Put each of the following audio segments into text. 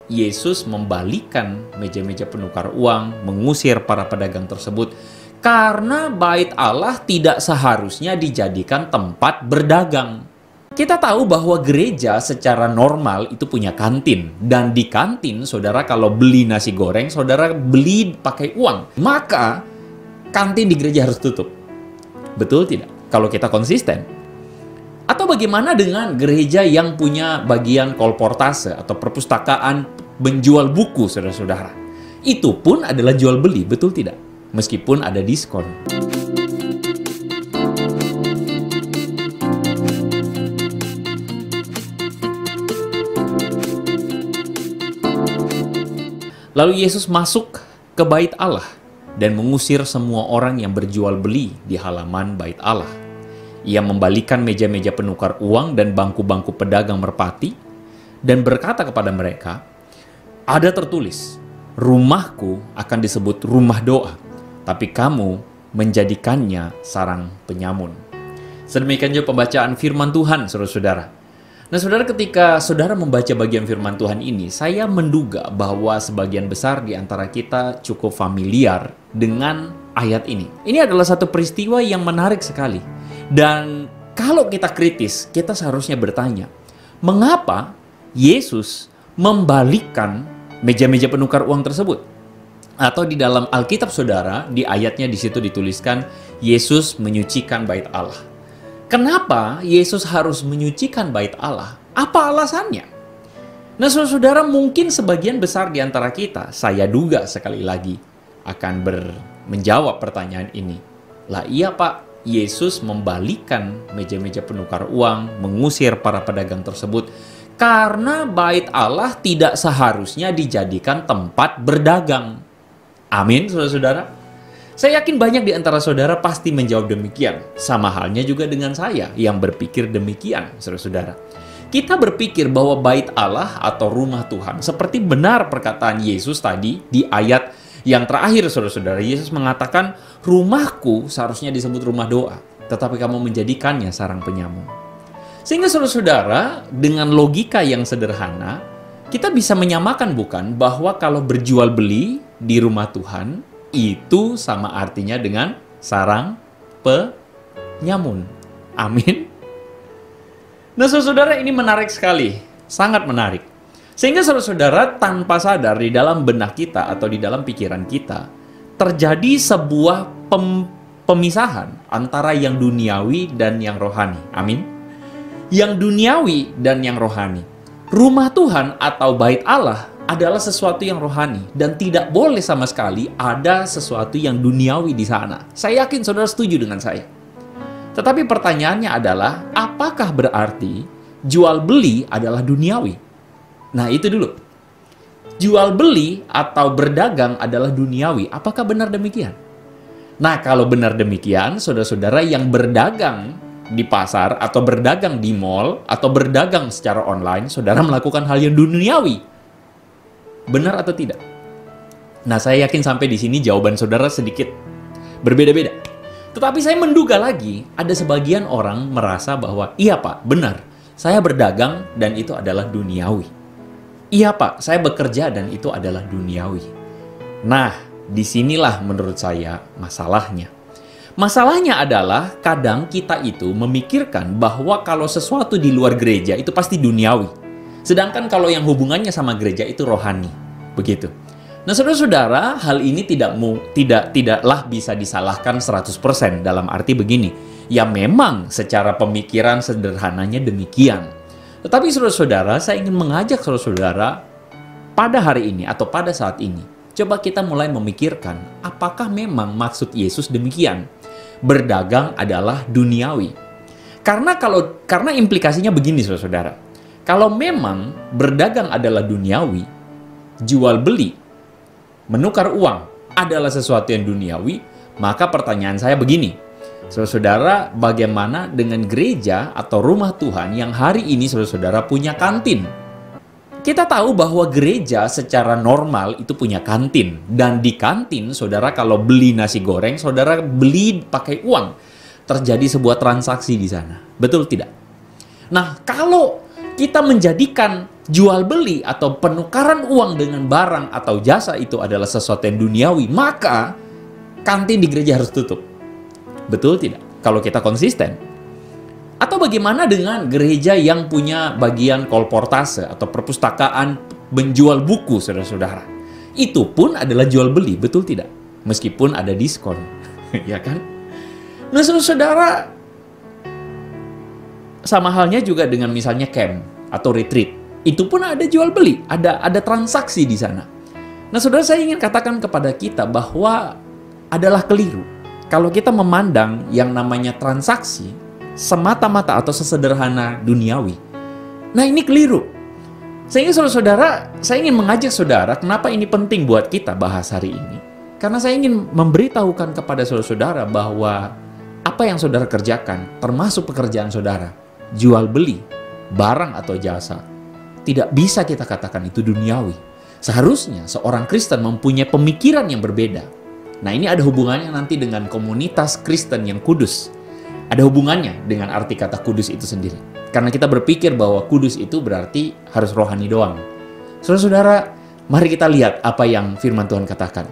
Yesus membalikan meja-meja penukar uang, mengusir para pedagang tersebut, karena bait Allah tidak seharusnya dijadikan tempat berdagang. Kita tahu bahwa gereja secara normal itu punya kantin. Dan di kantin, saudara kalau beli nasi goreng, saudara beli pakai uang. Maka, kantin di gereja harus tutup. Betul tidak? Kalau kita konsisten. Atau bagaimana dengan gereja yang punya bagian kolportase atau perpustakaan menjual buku, saudara-saudara? Itu pun adalah jual beli, betul tidak? Meskipun ada diskon. Lalu Yesus masuk ke bait Allah dan mengusir semua orang yang berjual beli di halaman bait Allah. Ia membalikan meja-meja penukar uang dan bangku-bangku pedagang merpati dan berkata kepada mereka, "Ada tertulis, rumahku akan disebut rumah doa, tapi kamu menjadikannya sarang penyamun." Sedemikian juga pembacaan firman Tuhan, saudara-saudara. Nah, saudara, ketika saudara membaca bagian firman Tuhan ini, saya menduga bahwa sebagian besar di antara kita cukup familiar dengan ayat ini. Ini adalah satu peristiwa yang menarik sekali. Dan kalau kita kritis, kita seharusnya bertanya, mengapa Yesus membalikkan meja-meja penukar uang tersebut? Atau di dalam Alkitab saudara, di ayatnya di situ dituliskan, Yesus menyucikan bait Allah. Kenapa Yesus harus menyucikan bait Allah? Apa alasannya? Nah, saudara, mungkin sebagian besar di antara kita, saya duga sekali lagi, akan menjawab pertanyaan ini. Lah iya Pak, Yesus membalikan meja-meja penukar uang, mengusir para pedagang tersebut, karena bait Allah tidak seharusnya dijadikan tempat berdagang. Amin, saudara-saudara. Saya yakin banyak di antara saudara pasti menjawab demikian. Sama halnya juga dengan saya yang berpikir demikian, saudara-saudara. Kita berpikir bahwa bait Allah atau rumah Tuhan, seperti benar perkataan Yesus tadi di ayat yang terakhir, saudara-saudara. Yesus mengatakan, rumahku seharusnya disebut rumah doa, tetapi kamu menjadikannya sarang penyamun. Sehingga saudara-saudara, dengan logika yang sederhana, kita bisa menyamakan bukan bahwa kalau berjual beli di rumah Tuhan, itu sama artinya dengan sarang penyamun. Amin. Nah, saudara, ini menarik sekali. Sangat menarik. Sehingga saudara-saudara tanpa sadar di dalam benak kita atau di dalam pikiran kita, terjadi sebuah pemisahan antara yang duniawi dan yang rohani. Amin. Yang duniawi dan yang rohani. Rumah Tuhan atau bait Allah adalah sesuatu yang rohani dan tidak boleh sama sekali ada sesuatu yang duniawi di sana. Saya yakin saudara setuju dengan saya. Tetapi pertanyaannya adalah, apakah berarti jual beli adalah duniawi? Nah, itu dulu. Jual beli atau berdagang adalah duniawi. Apakah benar demikian? Nah, kalau benar demikian, saudara-saudara yang berdagang di pasar atau berdagang di mall atau berdagang secara online, saudara melakukan hal yang duniawi. Benar atau tidak? Nah, saya yakin sampai di sini jawaban saudara sedikit berbeda-beda. Tetapi saya menduga lagi, ada sebagian orang merasa bahwa, iya Pak, benar, saya berdagang dan itu adalah duniawi. Iya Pak, saya bekerja dan itu adalah duniawi. Nah, disinilah menurut saya masalahnya. Masalahnya adalah kadang kita itu memikirkan bahwa kalau sesuatu di luar gereja itu pasti duniawi. Sedangkan kalau yang hubungannya sama gereja itu rohani. Begitu. Nah, saudara-saudara, hal ini tidaklah bisa disalahkan 100% dalam arti begini. Ya memang secara pemikiran sederhananya demikian. Tetapi saudara-saudara, saya ingin mengajak saudara-saudara pada hari ini atau pada saat ini. Coba kita mulai memikirkan apakah memang maksud Yesus demikian. Berdagang adalah duniawi. Karena implikasinya begini saudara-saudara. Kalau memang berdagang adalah duniawi, jual beli, menukar uang adalah sesuatu yang duniawi, maka pertanyaan saya begini. Saudara-saudara, bagaimana dengan gereja atau rumah Tuhan yang hari ini saudara-saudara punya kantin? Kita tahu bahwa gereja secara normal itu punya kantin. Dan di kantin, saudara kalau beli nasi goreng, saudara beli pakai uang. Terjadi sebuah transaksi di sana. Betul tidak? Nah, kalau kita menjadikan jual beli atau penukaran uang dengan barang atau jasa itu adalah sesuatu yang duniawi, maka kantin di gereja harus tutup. Betul tidak? Kalau kita konsisten. Atau bagaimana dengan gereja yang punya bagian kolportase atau perpustakaan menjual buku, saudara-saudara? Itu pun adalah jual beli, betul tidak? Meskipun ada diskon, ya kan? Nah, saudara, sama halnya juga dengan misalnya camp atau retreat. Itu pun ada jual beli, ada transaksi di sana. Nah, saudara, saya ingin katakan kepada kita bahwa adalah keliru kalau kita memandang yang namanya transaksi semata-mata atau sesederhana duniawi. Nah, ini keliru. Sehingga saudara-saudara, saya ingin mengajak saudara, kenapa ini penting buat kita bahas hari ini. Karena saya ingin memberitahukan kepada saudara-saudara bahwa apa yang saudara kerjakan, termasuk pekerjaan saudara, jual beli, barang atau jasa, tidak bisa kita katakan itu duniawi. Seharusnya seorang Kristen mempunyai pemikiran yang berbeda. Nah, ini ada hubungannya nanti dengan komunitas Kristen yang kudus. Ada hubungannya dengan arti kata kudus itu sendiri. Karena kita berpikir bahwa kudus itu berarti harus rohani doang. Saudara-saudara, mari kita lihat apa yang firman Tuhan katakan.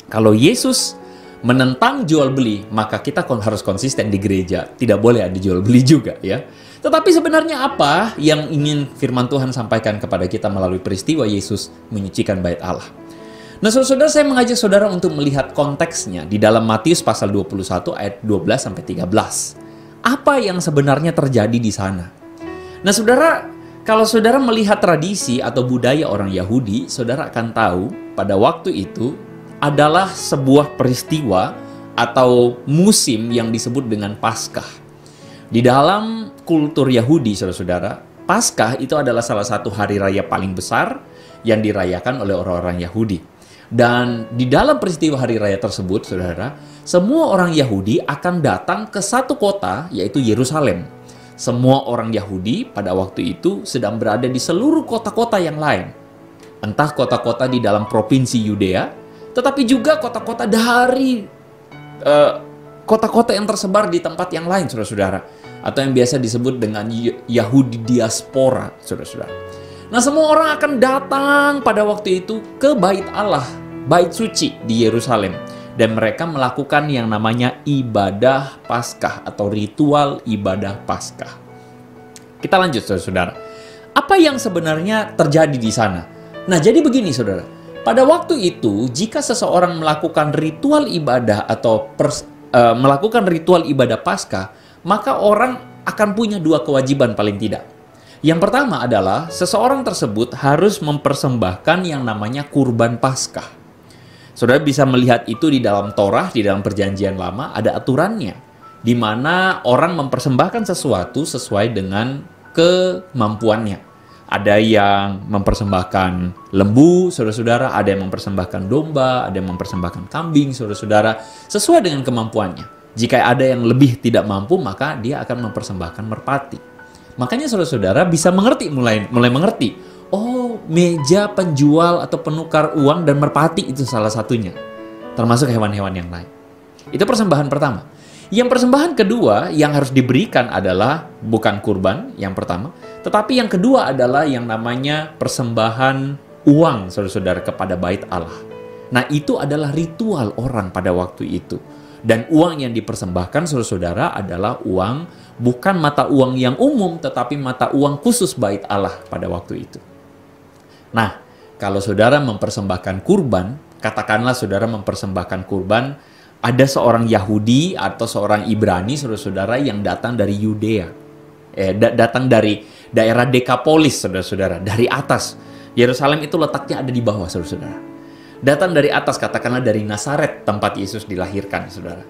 Kalau Yesus menentang jual beli, maka kita harus konsisten di gereja. Tidak boleh ada jual beli juga, ya. Tetapi sebenarnya apa yang ingin firman Tuhan sampaikan kepada kita melalui peristiwa Yesus menyucikan bait Allah? Nah, saudara, saya mengajak saudara untuk melihat konteksnya di dalam Matius pasal 21 ayat 12-13. Apa yang sebenarnya terjadi di sana? Nah, saudara, kalau saudara melihat tradisi atau budaya orang Yahudi, saudara akan tahu pada waktu itu adalah sebuah peristiwa atau musim yang disebut dengan Paskah. Di dalam kultur Yahudi, saudara-saudara, Paskah itu adalah salah satu hari raya paling besar yang dirayakan oleh orang-orang Yahudi. Dan di dalam peristiwa hari raya tersebut, saudara, semua orang Yahudi akan datang ke satu kota, yaitu Yerusalem. Semua orang Yahudi pada waktu itu sedang berada di seluruh kota-kota yang lain. Entah kota-kota di dalam provinsi Yudea, tetapi juga kota-kota dari kota-kota yang tersebar di tempat yang lain, saudara-saudara. Atau yang biasa disebut dengan Yahudi diaspora, saudara-saudara. Nah, semua orang akan datang pada waktu itu ke bait Allah, bait suci di Yerusalem. Dan mereka melakukan yang namanya ibadah Paskah atau ritual ibadah Paskah. Kita lanjut, saudara-saudara. Apa yang sebenarnya terjadi di sana? Nah, jadi begini, saudara. Pada waktu itu, jika seseorang melakukan ritual ibadah atau melakukan ritual ibadah Paskah, maka orang akan punya dua kewajiban paling tidak. Yang pertama adalah seseorang tersebut harus mempersembahkan yang namanya kurban Paskah. Saudara bisa melihat itu di dalam Torah, di dalam Perjanjian Lama ada aturannya, di mana orang mempersembahkan sesuatu sesuai dengan kemampuannya. Ada yang mempersembahkan lembu, saudara-saudara, ada yang mempersembahkan domba, ada yang mempersembahkan kambing, saudara-saudara, sesuai dengan kemampuannya. Jika ada yang lebih tidak mampu, maka dia akan mempersembahkan merpati. Makanya saudara-saudara bisa mengerti, mulai mengerti. Oh, meja penjual atau penukar uang dan merpati itu salah satunya. Termasuk hewan-hewan yang lain. Itu persembahan pertama. Yang persembahan kedua yang harus diberikan adalah bukan kurban yang pertama. Tetapi yang kedua adalah yang namanya persembahan uang, saudara-saudara, kepada bait Allah. Nah, itu adalah ritual orang pada waktu itu. Dan uang yang dipersembahkan, saudara-saudara, adalah uang, bukan mata uang yang umum, tetapi mata uang khusus bait Allah pada waktu itu. Nah, kalau saudara mempersembahkan kurban, katakanlah saudara mempersembahkan kurban, ada seorang Yahudi atau seorang Ibrani, saudara-saudara, yang datang dari Yudea. Datang dari daerah Dekapolis, saudara-saudara, dari atas. Yerusalem itu letaknya ada di bawah, saudara-saudara. Datang dari atas, katakanlah dari Nazaret, tempat Yesus dilahirkan, saudara.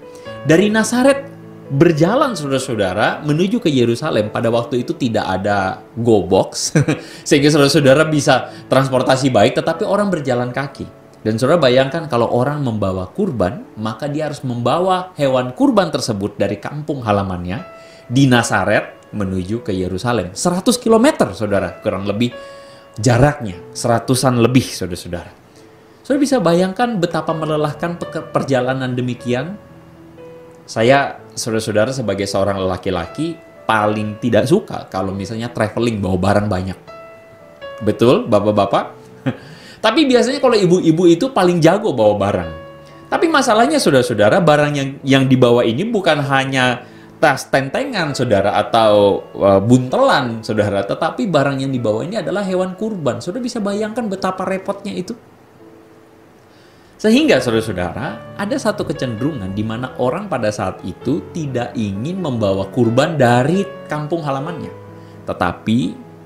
Dari Nazaret berjalan, saudara-saudara, menuju ke Yerusalem. Pada waktu itu tidak ada GoBox, sehingga saudara-saudara bisa transportasi baik, tetapi orang berjalan kaki. Dan saudara bayangkan kalau orang membawa kurban, maka dia harus membawa hewan kurban tersebut dari kampung halamannya di Nazaret menuju ke Yerusalem. 100 km, saudara, kurang lebih jaraknya. 100-an lebih, saudara-saudara. Saudara bisa bayangkan betapa melelahkan perjalanan demikian. Saya, saudara-saudara, sebagai seorang laki-laki, paling tidak suka kalau misalnya traveling bawa barang banyak. Betul, bapak-bapak? Tapi biasanya kalau ibu-ibu itu paling jago bawa barang. Tapi masalahnya saudara-saudara, barang yang dibawa ini bukan hanya tas tentengan saudara atau buntelan saudara, tetapi barang yang dibawa ini adalah hewan kurban. Saudara bisa bayangkan betapa repotnya itu. Sehingga saudara-saudara, ada satu kecenderungan di mana orang pada saat itu tidak ingin membawa kurban dari kampung halamannya. Tetapi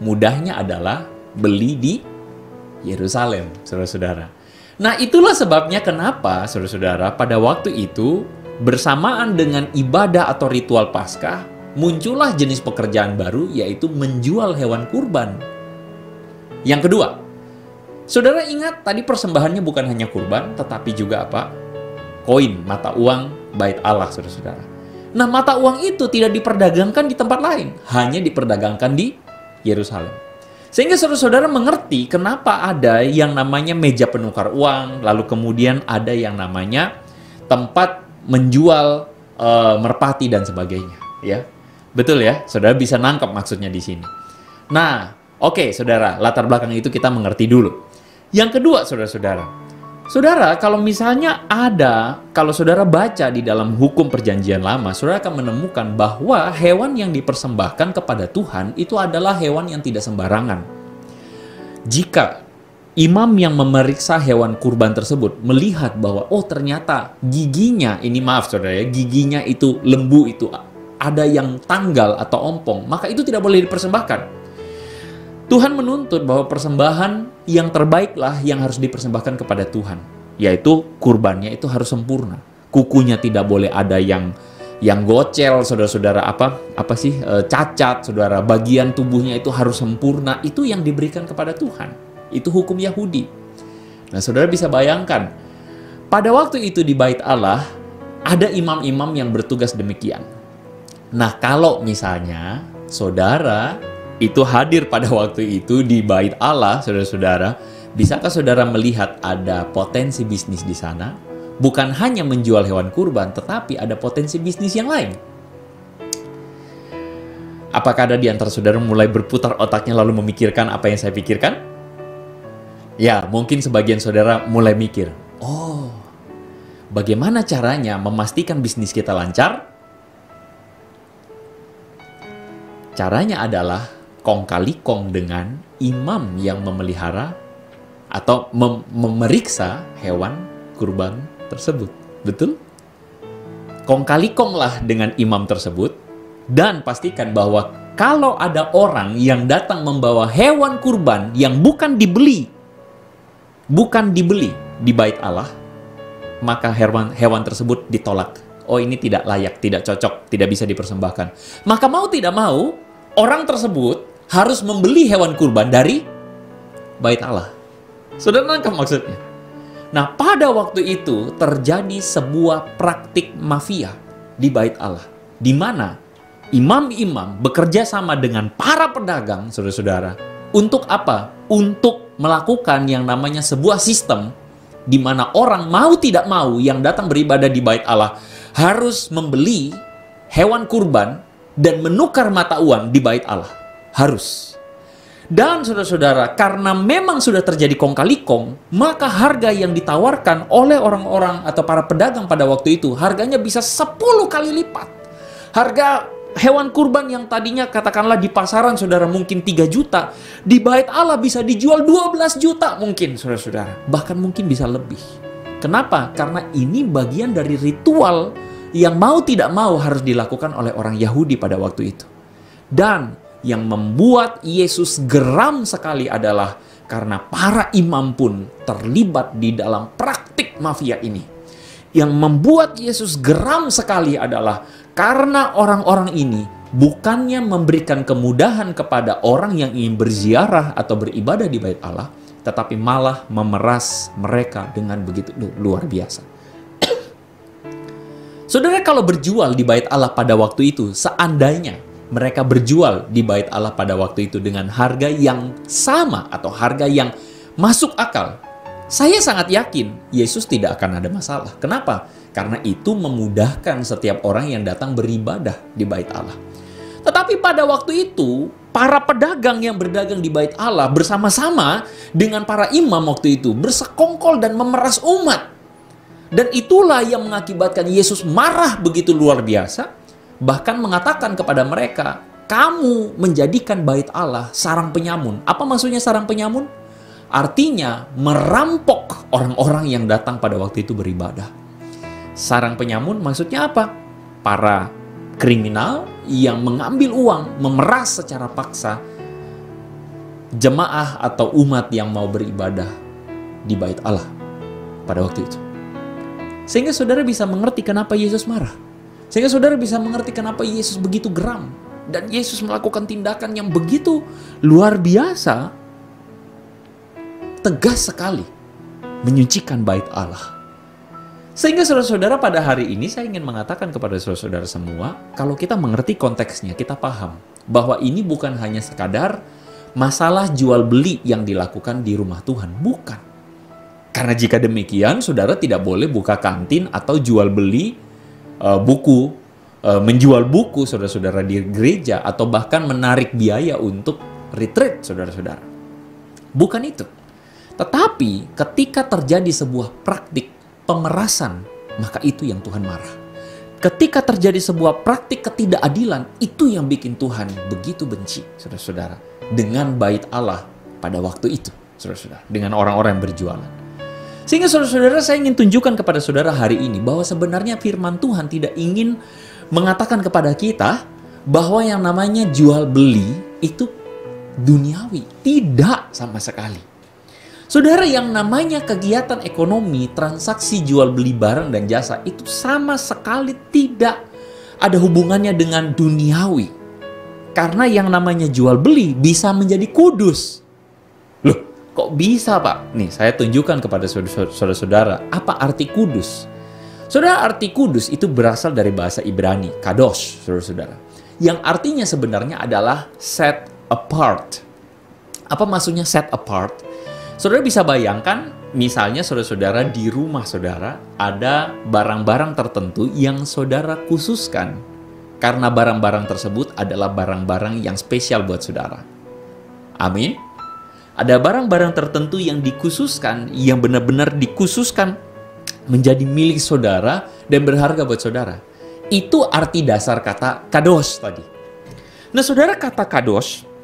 mudahnya adalah beli di Yerusalem, saudara-saudara. Nah, itulah sebabnya kenapa, saudara-saudara, pada waktu itu, bersamaan dengan ibadah atau ritual Paskah, muncullah jenis pekerjaan baru, yaitu menjual hewan kurban. Yang kedua, saudara ingat tadi persembahannya bukan hanya kurban, tetapi juga apa? Koin, mata uang, bait Allah, saudara-saudara. Nah, mata uang itu tidak diperdagangkan di tempat lain, hanya diperdagangkan di Yerusalem. Sehingga saudara-saudara mengerti kenapa ada yang namanya meja penukar uang, lalu kemudian ada yang namanya tempat menjual merpati dan sebagainya, ya. Betul ya? Saudara bisa nangkep maksudnya di sini. Nah, oke, saudara, latar belakang itu kita mengerti dulu. Yang kedua, saudara-saudara. Saudara, kalau misalnya kalau saudara baca di dalam hukum perjanjian lama, saudara akan menemukan bahwa hewan yang dipersembahkan kepada Tuhan itu adalah hewan yang tidak sembarangan. Jika imam yang memeriksa hewan kurban tersebut melihat bahwa, oh ternyata giginya, ini maaf saudara ya, giginya itu lembu itu ada yang tanggal atau ompong, maka itu tidak boleh dipersembahkan. Tuhan menuntut bahwa persembahan yang terbaiklah yang harus dipersembahkan kepada Tuhan, yaitu kurbannya itu harus sempurna. Kukunya tidak boleh ada yang gocel, saudara-saudara, cacat, saudara. Bagian tubuhnya itu harus sempurna. Itu yang diberikan kepada Tuhan. Itu hukum Yahudi. Nah, saudara bisa bayangkan, pada waktu itu di Bait Allah ada imam-imam yang bertugas demikian. Nah, kalau misalnya saudara itu hadir pada waktu itu di Bait Allah, saudara-saudara, bisakah saudara melihat ada potensi bisnis di sana? Bukan hanya menjual hewan kurban, tetapi ada potensi bisnis yang lain. Apakah ada di antara saudara mulai berputar otaknya lalu memikirkan apa yang saya pikirkan? Ya, mungkin sebagian saudara mulai mikir, oh, bagaimana caranya memastikan bisnis kita lancar? Caranya adalah kong kali kong dengan imam yang memelihara atau memeriksa hewan kurban tersebut. Betul? Kong kali kong lah dengan imam tersebut, dan pastikan bahwa kalau ada orang yang datang membawa hewan kurban yang bukan dibeli di Bait Allah, maka hewan tersebut ditolak. Oh, ini tidak layak, tidak cocok, tidak bisa dipersembahkan. Maka mau tidak mau, orang tersebut harus membeli hewan kurban dari Bait Allah. Saudara nangkap maksudnya? Nah, pada waktu itu terjadi sebuah praktik mafia di Bait Allah, di mana imam-imam bekerja sama dengan para pedagang, saudara-saudara, untuk apa? Untuk melakukan yang namanya sebuah sistem di mana orang mau tidak mau yang datang beribadah di Bait Allah harus membeli hewan kurban dan menukar mata uang di Bait Allah. Harus. Dan saudara-saudara, karena memang sudah terjadi kong kali kong, maka harga yang ditawarkan oleh orang-orang atau para pedagang pada waktu itu, harganya bisa 10 kali lipat. Harga hewan kurban yang tadinya katakanlah di pasaran saudara mungkin 3 juta, di Bait Allah bisa dijual 12 juta mungkin, saudara-saudara. Bahkan mungkin bisa lebih. Kenapa? Karena ini bagian dari ritual yang mau tidak mau harus dilakukan oleh orang Yahudi pada waktu itu. Dan yang membuat Yesus geram sekali adalah karena para imam pun terlibat di dalam praktik mafia ini. Yang membuat Yesus geram sekali adalah karena orang-orang ini bukannya memberikan kemudahan kepada orang yang ingin berziarah atau beribadah di Bait Allah, tetapi malah memeras mereka dengan begitu luar biasa. Saudara, kalau berjual di Bait Allah pada waktu itu, seandainya mereka berjual di Bait Allah pada waktu itu dengan harga yang sama atau harga yang masuk akal, saya sangat yakin Yesus tidak akan ada masalah. Kenapa? Karena itu memudahkan setiap orang yang datang beribadah di Bait Allah. Tetapi pada waktu itu, para pedagang yang berdagang di bait Allah bersama-sama dengan para imam waktu itu bersekongkol dan memeras umat. Dan itulah yang mengakibatkan Yesus marah begitu luar biasa, bahkan mengatakan kepada mereka, kamu menjadikan bait Allah sarang penyamun. Apa maksudnya sarang penyamun? Artinya merampok orang-orang yang datang pada waktu itu beribadah. Sarang penyamun maksudnya apa? Para kriminal yang mengambil uang, memeras secara paksa jemaah atau umat yang mau beribadah di bait Allah pada waktu itu. Sehingga saudara bisa mengerti kenapa Yesus marah. Sehingga saudara bisa mengerti kenapa Yesus begitu geram. Dan Yesus melakukan tindakan yang begitu luar biasa, tegas sekali, menyucikan bait Allah. Sehingga saudara-saudara pada hari ini saya ingin mengatakan kepada saudara-saudara semua, kalau kita mengerti konteksnya, kita paham bahwa ini bukan hanya sekadar masalah jual beli yang dilakukan di rumah Tuhan. Bukan. Karena jika demikian, saudara tidak boleh buka kantin atau jual beli buku, menjual buku saudara-saudara di gereja, atau bahkan menarik biaya untuk retreat saudara-saudara. Bukan itu. Tetapi ketika terjadi sebuah praktik pemerasan, maka itu yang Tuhan marah. Ketika terjadi sebuah praktik ketidakadilan, itu yang bikin Tuhan begitu benci, saudara-saudara, dengan bait Allah pada waktu itu, saudara-saudara, dengan orang-orang yang berjualan. Sehingga saudara-saudara, saya ingin tunjukkan kepada saudara hari ini bahwa sebenarnya firman Tuhan tidak ingin mengatakan kepada kita bahwa yang namanya jual beli itu duniawi. Tidak sama sekali. Saudara, yang namanya kegiatan ekonomi, transaksi jual beli barang dan jasa itu sama sekali tidak ada hubungannya dengan duniawi. Karena yang namanya jual beli bisa menjadi kudus. Loh, kok bisa, Pak? Nih, saya tunjukkan kepada saudara-saudara apa arti kudus. Saudara, arti kudus itu berasal dari bahasa Ibrani, kadosh, saudara-saudara. Yang artinya sebenarnya adalah set apart. Apa maksudnya set apart? Saudara bisa bayangkan, misalnya saudara-saudara di rumah saudara ada barang-barang tertentu yang saudara khususkan. Karena barang-barang tersebut adalah barang-barang yang spesial buat saudara. Amin. Ada barang-barang tertentu yang dikhususkan, yang benar-benar dikhususkan menjadi milik saudara dan berharga buat saudara. Itu arti dasar kata kadosh tadi. Nah, saudara, kata kadosh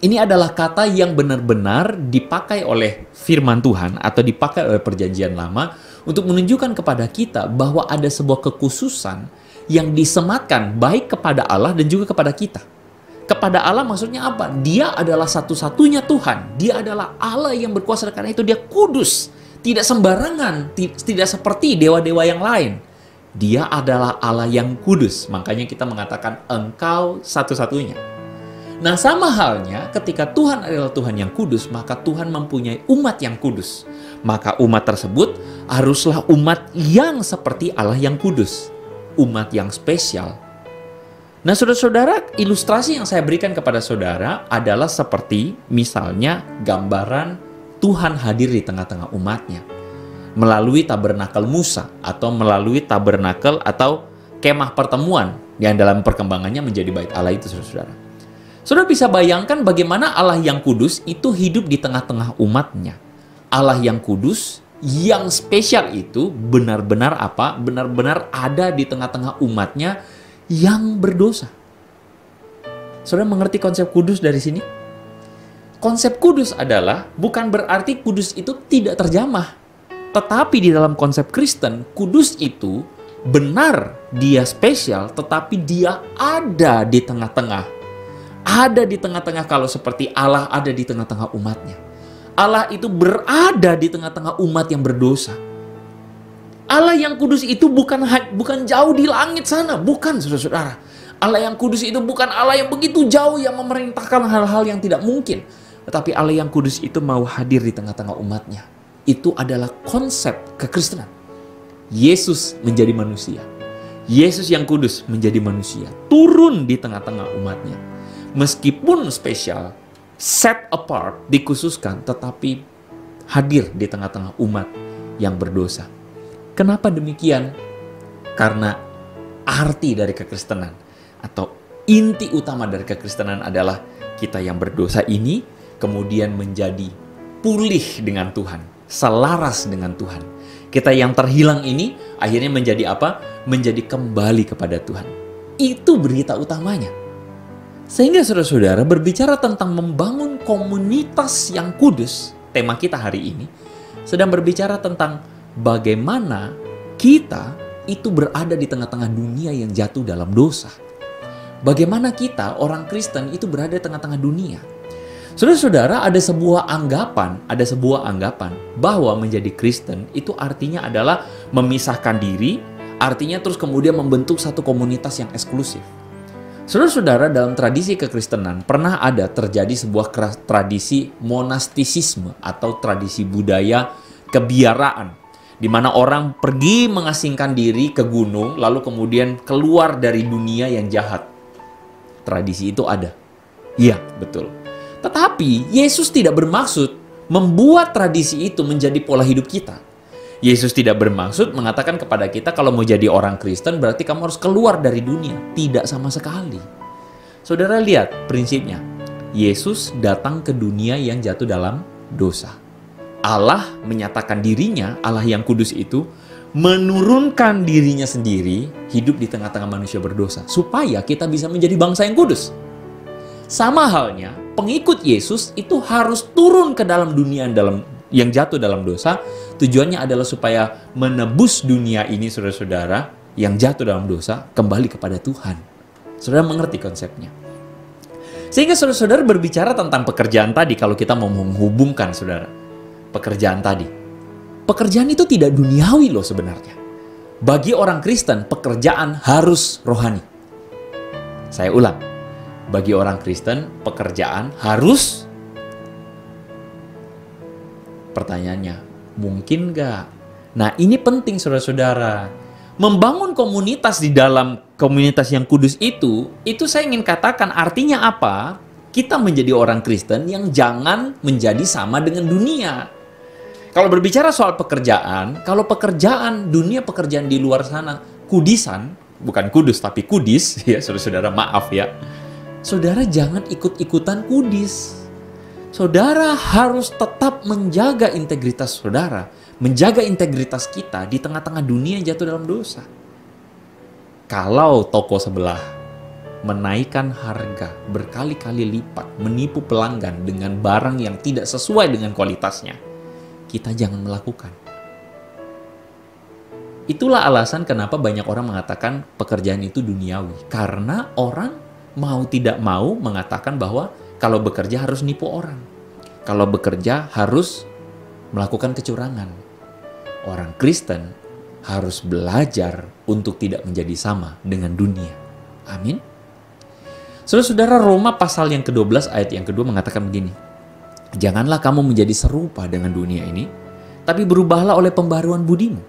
ini adalah kata yang benar-benar dipakai oleh firman Tuhan atau dipakai oleh perjanjian lama untuk menunjukkan kepada kita bahwa ada sebuah kekhususan yang disematkan baik kepada Allah dan juga kepada kita. Kepada Allah maksudnya apa? Dia adalah satu-satunya Tuhan. Dia adalah Allah yang berkuasa, karena itu dia kudus. Tidak sembarangan, tidak seperti dewa-dewa yang lain. Dia adalah Allah yang kudus. Makanya kita mengatakan engkau satu-satunya. Nah, sama halnya ketika Tuhan adalah Tuhan yang kudus, maka Tuhan mempunyai umat yang kudus. Maka umat tersebut haruslah umat yang seperti Allah yang kudus. Umat yang spesial. Nah, saudara-saudara, ilustrasi yang saya berikan kepada saudara adalah seperti misalnya gambaran Tuhan hadir di tengah-tengah umatnya. Melalui tabernakel Musa atau melalui tabernakel atau kemah pertemuan yang dalam perkembangannya menjadi bait Allah itu, saudara-saudara. Saudara bisa bayangkan bagaimana Allah yang kudus itu hidup di tengah-tengah umatnya. Allah yang kudus, yang spesial itu benar-benar apa? Benar-benar ada di tengah-tengah umatnya yang berdosa. Saudara mengerti konsep kudus dari sini? Konsep kudus adalah bukan berarti kudus itu tidak terjamah. Tetapi di dalam konsep Kristen, kudus itu benar dia spesial, tetapi dia ada di tengah-tengah. Ada di tengah-tengah, kalau seperti Allah ada di tengah-tengah umatnya. Allah itu berada di tengah-tengah umat yang berdosa. Allah yang kudus itu bukan jauh di langit sana. Bukan, saudara-saudara. Allah yang kudus itu bukan Allah yang begitu jauh yang memerintahkan hal-hal yang tidak mungkin. Tetapi Allah yang kudus itu mau hadir di tengah-tengah umatnya. Itu adalah konsep kekristenan. Yesus menjadi manusia. Yesus yang kudus menjadi manusia. Turun di tengah-tengah umatnya. Meskipun spesial, set apart, dikhususkan, tetapi hadir di tengah-tengah umat yang berdosa. Kenapa demikian? Karena arti dari kekristenan atau Inti utama dari kekristenan adalah kita yang berdosa ini kemudian menjadi pulih dengan Tuhan, selaras dengan Tuhan. Kita yang terhilang ini akhirnya menjadi apa? Menjadi kembali kepada Tuhan. Itu berita utamanya. Sehingga saudara-saudara berbicara tentang membangun komunitas yang kudus, tema kita hari ini sedang berbicara tentang bagaimana kita itu berada di tengah-tengah dunia yang jatuh dalam dosa. Bagaimana kita, orang Kristen, itu berada di tengah-tengah dunia. Saudara-saudara, ada sebuah anggapan bahwa menjadi Kristen itu artinya adalah memisahkan diri, artinya terus kemudian membentuk satu komunitas yang eksklusif. Saudara-saudara, dalam tradisi kekristenan pernah ada terjadi sebuah tradisi monastisisme atau tradisi budaya kebiaraan, di mana orang pergi mengasingkan diri ke gunung, lalu kemudian keluar dari dunia yang jahat. Tradisi itu ada. Iya, betul. Tetapi Yesus tidak bermaksud membuat tradisi itu menjadi pola hidup kita. Yesus tidak bermaksud mengatakan kepada kita kalau mau jadi orang Kristen berarti kamu harus keluar dari dunia. Tidak sama sekali. Saudara lihat prinsipnya. Yesus datang ke dunia yang jatuh dalam dosa. Allah menyatakan dirinya, Allah yang kudus itu, menurunkan dirinya sendiri hidup di tengah-tengah manusia berdosa supaya kita bisa menjadi bangsa yang kudus. Sama halnya pengikut Yesus itu harus turun ke dalam dunia yang jatuh dalam dosa. Tujuannya adalah supaya menebus dunia ini, saudara-saudara, yang jatuh dalam dosa kembali kepada Tuhan. Saudara mengerti konsepnya. Sehingga saudara-saudara berbicara tentang pekerjaan tadi, kalau kita mau menghubungkan saudara pekerjaan tadi. Pekerjaan itu tidak duniawi loh sebenarnya. Bagi orang Kristen, pekerjaan harus rohani. Saya ulang. Bagi orang Kristen, pekerjaan harus... Pertanyaannya, mungkin nggak? Nah, ini penting saudara-saudara. Membangun komunitas di dalam komunitas yang kudus itu saya ingin katakan artinya apa? Kita menjadi orang Kristen yang jangan menjadi sama dengan dunia. Kalau berbicara soal pekerjaan, kalau pekerjaan, dunia pekerjaan di luar sana, kudisan, bukan kudus tapi kudis, ya saudara-saudara maaf ya. Saudara jangan ikut-ikutan kudis. Saudara harus tetap menjaga integritas saudara, menjaga integritas kita di tengah-tengah dunia yang jatuh dalam dosa. Kalau toko sebelah menaikkan harga berkali-kali lipat, menipu pelanggan dengan barang yang tidak sesuai dengan kualitasnya, kita jangan melakukan. Itulah alasan kenapa banyak orang mengatakan pekerjaan itu duniawi. Karena orang mau tidak mau mengatakan bahwa kalau bekerja harus nipu orang. Kalau bekerja harus melakukan kecurangan. Orang Kristen harus belajar untuk tidak menjadi sama dengan dunia. Amin. Saudara-saudara, Roma pasal yang ke-12 ayat yang kedua mengatakan begini. Janganlah kamu menjadi serupa dengan dunia ini, tapi berubahlah oleh pembaruan budimu,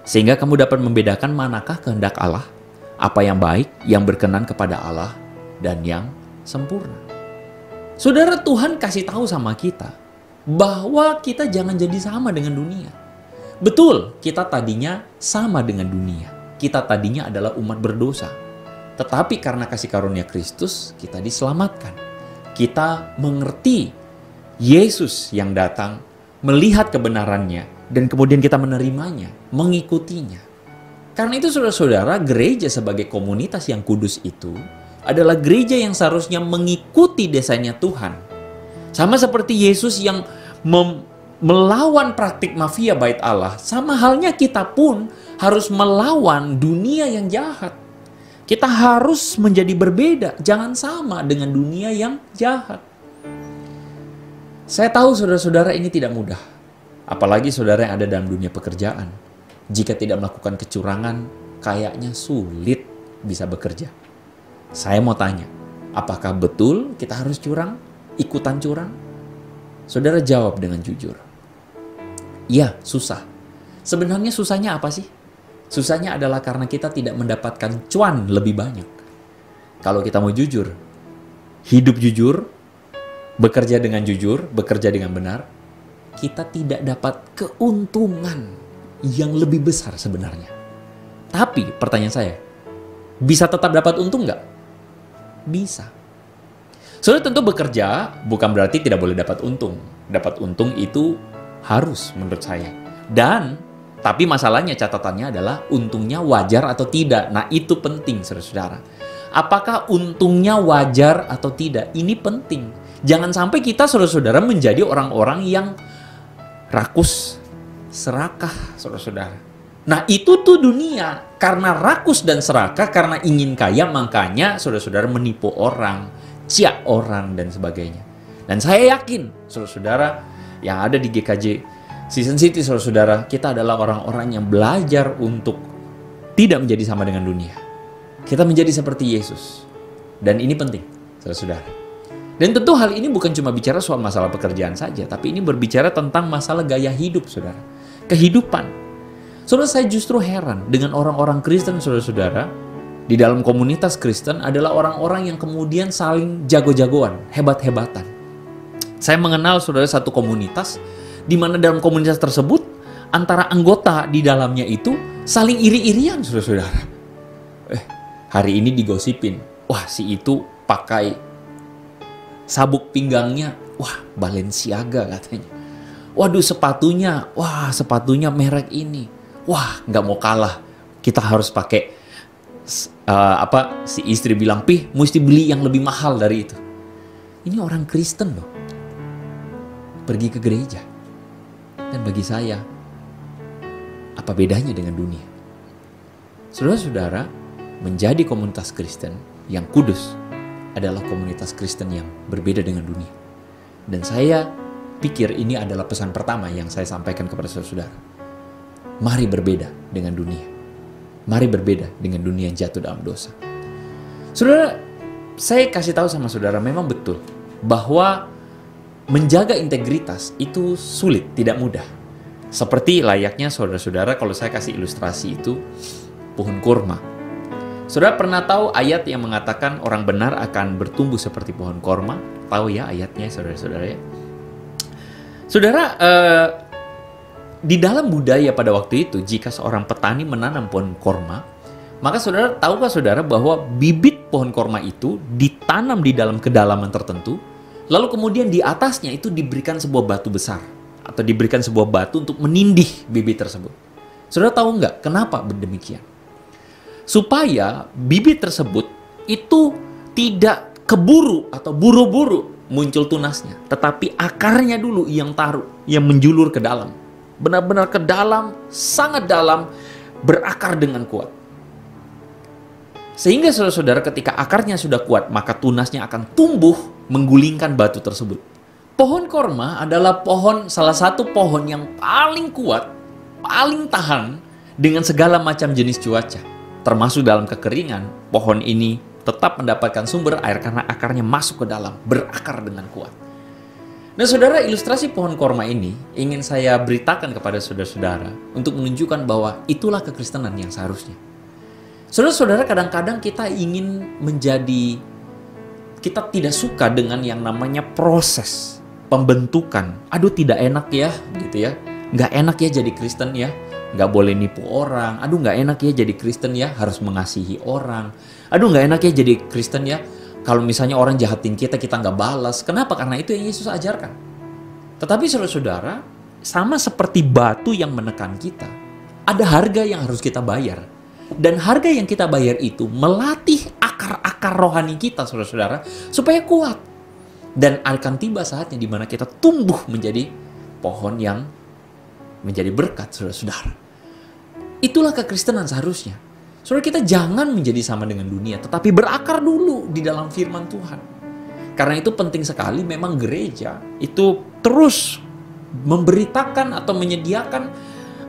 sehingga kamu dapat membedakan manakah kehendak Allah, apa yang baik, yang berkenan kepada Allah, dan yang sempurna. Saudara, Tuhan kasih tahu sama kita bahwa kita jangan jadi sama dengan dunia. Betul, kita tadinya sama dengan dunia. Kita tadinya adalah umat berdosa. Tetapi karena kasih karunia Kristus, kita diselamatkan. Kita mengerti Yesus yang datang, melihat kebenarannya, dan kemudian kita menerimanya, mengikutinya. Karena itu saudara-saudara, gereja sebagai komunitas yang kudus itu adalah gereja yang seharusnya mengikuti desainnya Tuhan. Sama seperti Yesus yang melawan praktik mafia bait Allah, sama halnya kita pun harus melawan dunia yang jahat. Kita harus menjadi berbeda, jangan sama dengan dunia yang jahat. Saya tahu saudara-saudara ini tidak mudah. Apalagi saudara yang ada dalam dunia pekerjaan. Jika tidak melakukan kecurangan, kayaknya sulit bisa bekerja. Saya mau tanya, apakah betul kita harus curang? Ikutan curang? Saudara jawab dengan jujur. Iya, susah. Sebenarnya susahnya apa sih? Susahnya adalah karena kita tidak mendapatkan cuan lebih banyak. Kalau kita mau jujur, hidup jujur, bekerja dengan jujur, bekerja dengan benar, kita tidak dapat keuntungan yang lebih besar sebenarnya. Tapi pertanyaan saya, bisa tetap dapat untung nggak? Bisa. Saudara tentu bekerja bukan berarti tidak boleh dapat untung. Dapat untung itu harus menurut saya. Tapi masalahnya, catatannya adalah untungnya wajar atau tidak. Nah, itu penting, saudara-saudara. Apakah untungnya wajar atau tidak? Ini penting. Jangan sampai kita, saudara-saudara, menjadi orang-orang yang rakus, serakah, saudara-saudara. Nah, itu tuh dunia. Karena rakus dan serakah, karena ingin kaya, makanya saudara-saudara menipu orang, ciak orang, dan sebagainya. Dan saya yakin, saudara-saudara, yang ada di GKJ Season City, saudara-saudara, kita adalah orang-orang yang belajar untuk tidak menjadi sama dengan dunia. Kita menjadi seperti Yesus. Dan ini penting, saudara-saudara. Dan tentu hal ini bukan cuma bicara soal masalah pekerjaan saja, tapi ini berbicara tentang masalah gaya hidup, saudara. Kehidupan. Saudara, saya justru heran dengan orang-orang Kristen, saudara-saudara, di dalam komunitas Kristen adalah orang-orang yang kemudian saling jago-jagoan, hebat-hebatan. Saya mengenal, saudara, satu komunitas di mana dalam komunitas tersebut antara anggota di dalamnya itu saling iri-irian, saudara-saudara. Hari ini digosipin, wah si itu pakai sabuk pinggangnya, wah Balenciaga katanya. Waduh sepatunya, wah sepatunya merek ini. Wah nggak mau kalah, kita harus pakai si istri bilang, Pih mesti beli yang lebih mahal dari itu. Ini orang Kristen loh, pergi ke gereja. Dan bagi saya, apa bedanya dengan dunia? Saudara-saudara, menjadi komunitas Kristen yang kudus adalah komunitas Kristen yang berbeda dengan dunia. Dan saya pikir ini adalah pesan pertama yang saya sampaikan kepada saudara-saudara. Mari berbeda dengan dunia. Mari berbeda dengan dunia yang jatuh dalam dosa. Saudara, saya kasih tahu sama saudara, memang betul bahwa menjaga integritas itu sulit, tidak mudah. Seperti layaknya saudara-saudara, kalau saya kasih ilustrasi itu pohon kurma. Saudara pernah tahu ayat yang mengatakan orang benar akan bertumbuh seperti pohon kurma? Tahu ya ayatnya, saudara-saudara ya? Saudara, di dalam budaya pada waktu itu, jika seorang petani menanam pohon kurma, maka saudara tahukah saudara bahwa bibit pohon kurma itu ditanam di dalam kedalaman tertentu, lalu kemudian di atasnya itu diberikan sebuah batu besar atau diberikan sebuah batu untuk menindih bibit tersebut. Saudara tahu nggak kenapa demikian? Supaya bibit tersebut itu tidak keburu atau buru-buru muncul tunasnya, tetapi akarnya dulu yang taruh, yang menjulur ke dalam. Benar-benar ke dalam, sangat dalam, berakar dengan kuat. Sehingga saudara-saudara ketika akarnya sudah kuat, maka tunasnya akan tumbuh menggulingkan batu tersebut. Pohon korma adalah salah satu pohon yang paling kuat, paling tahan dengan segala macam jenis cuaca. Termasuk dalam kekeringan, pohon ini tetap mendapatkan sumber air karena akarnya masuk ke dalam, berakar dengan kuat. Nah saudara, ilustrasi pohon korma ini ingin saya beritakan kepada saudara-saudara untuk menunjukkan bahwa itulah kekristenan yang seharusnya. Saudara-saudara, kadang-kadang kita kita tidak suka dengan yang namanya proses pembentukan. Aduh tidak enak ya, gitu ya. Nggak enak ya jadi Kristen ya. Nggak boleh nipu orang. Aduh nggak enak ya jadi Kristen ya, harus mengasihi orang. Aduh nggak enak ya jadi Kristen ya, kalau misalnya orang jahatin kita nggak balas. Kenapa? Karena itu yang Yesus ajarkan. Tetapi saudara-saudara, sama seperti batu yang menekan kita, ada harga yang harus kita bayar. Dan harga yang kita bayar itu melatih akar-akar rohani kita, saudara-saudara, supaya kuat. Dan akan tiba saatnya di mana kita tumbuh menjadi pohon yang menjadi berkat, saudara-saudara. Itulah kekristenan seharusnya. Saudara, kita jangan menjadi sama dengan dunia, tetapi berakar dulu di dalam firman Tuhan. Karena itu penting sekali memang gereja itu terus memberitakan atau menyediakan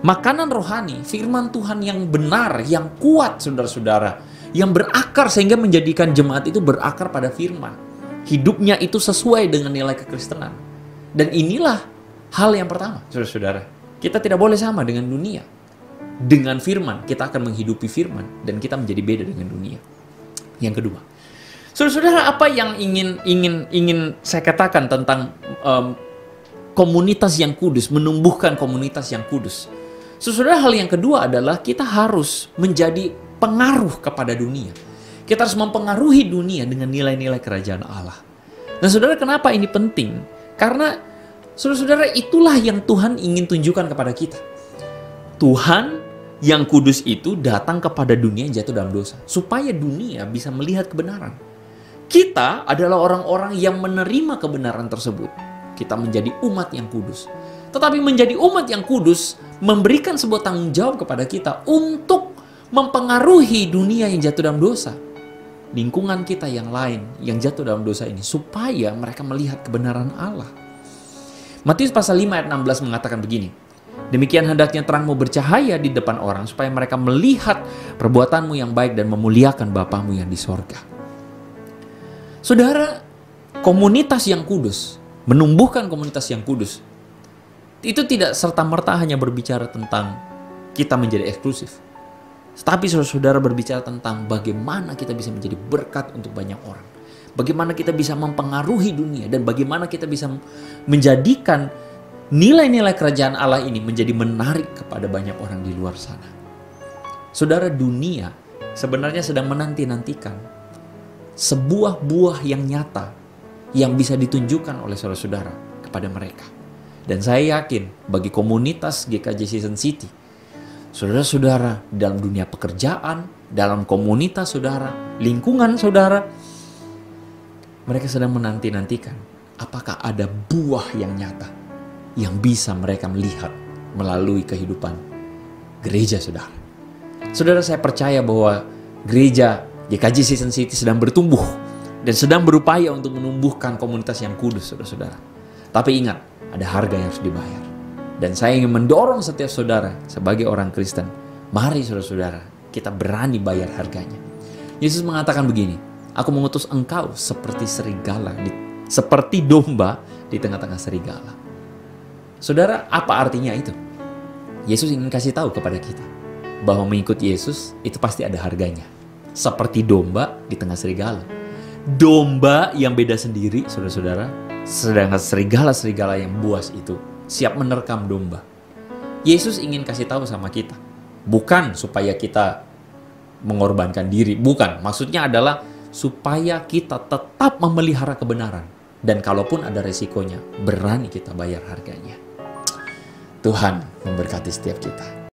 makanan rohani, firman Tuhan yang benar, yang kuat, saudara-saudara, yang berakar sehingga menjadikan jemaat itu berakar pada firman. Hidupnya itu sesuai dengan nilai kekristenan. Dan inilah hal yang pertama, saudara-saudara. Kita tidak boleh sama dengan dunia. Dengan firman, kita akan menghidupi firman dan kita menjadi beda dengan dunia. Yang kedua, saudara-saudara, apa yang ingin saya katakan tentang komunitas yang kudus, menumbuhkan komunitas yang kudus. Saudara, hal yang kedua adalah kita harus menjadi pengaruh kepada dunia. Kita harus mempengaruhi dunia dengan nilai-nilai kerajaan Allah. Nah saudara, kenapa ini penting? Karena saudara-saudara, itulah yang Tuhan ingin tunjukkan kepada kita. Tuhan yang kudus itu datang kepada dunia yang jatuh dalam dosa, supaya dunia bisa melihat kebenaran. Kita adalah orang-orang yang menerima kebenaran tersebut. Kita menjadi umat yang kudus. Tetapi menjadi umat yang kudus memberikan sebuah tanggung jawab kepada kita untuk mempengaruhi dunia yang jatuh dalam dosa. Lingkungan kita yang lain yang jatuh dalam dosa ini, supaya mereka melihat kebenaran Allah. Matius pasal 5 ayat 16 mengatakan begini, demikian hendaknya terangmu bercahaya di depan orang, supaya mereka melihat perbuatanmu yang baik dan memuliakan Bapamu yang di sorga. Saudara, komunitas yang kudus, menumbuhkan komunitas yang kudus, itu tidak serta-merta hanya berbicara tentang kita menjadi eksklusif. Tapi saudara berbicara tentang bagaimana kita bisa menjadi berkat untuk banyak orang. Bagaimana kita bisa mempengaruhi dunia, dan bagaimana kita bisa menjadikan nilai-nilai kerajaan Allah ini menjadi menarik kepada banyak orang di luar sana. Saudara, dunia sebenarnya sedang menanti-nantikan sebuah buah yang nyata yang bisa ditunjukkan oleh saudara-saudara kepada mereka. Dan saya yakin bagi komunitas GKJ Season City, saudara-saudara dalam dunia pekerjaan, dalam komunitas saudara, lingkungan saudara, mereka sedang menanti-nantikan apakah ada buah yang nyata yang bisa mereka melihat melalui kehidupan gereja saudara. Saudara, saya percaya bahwa gereja GKJ Season City sedang bertumbuh dan sedang berupaya untuk menumbuhkan komunitas yang kudus, saudara-saudara. Tapi ingat, ada harga yang harus dibayar. Dan saya ingin mendorong setiap saudara sebagai orang Kristen, mari saudara-saudara, kita berani bayar harganya. Yesus mengatakan begini, aku mengutus engkau seperti serigala, seperti domba di tengah-tengah serigala. Saudara, apa artinya itu? Yesus ingin kasih tahu kepada kita bahwa mengikut Yesus itu pasti ada harganya. Seperti domba di tengah serigala. Domba yang beda sendiri, saudara-saudara, sedangkan serigala-serigala yang buas itu siap menerkam domba. Yesus ingin kasih tahu sama kita, bukan supaya kita mengorbankan diri, bukan. Maksudnya adalah supaya kita tetap memelihara kebenaran. Dan kalaupun ada resikonya, berani kita bayar harganya. Tuhan memberkati setiap kita.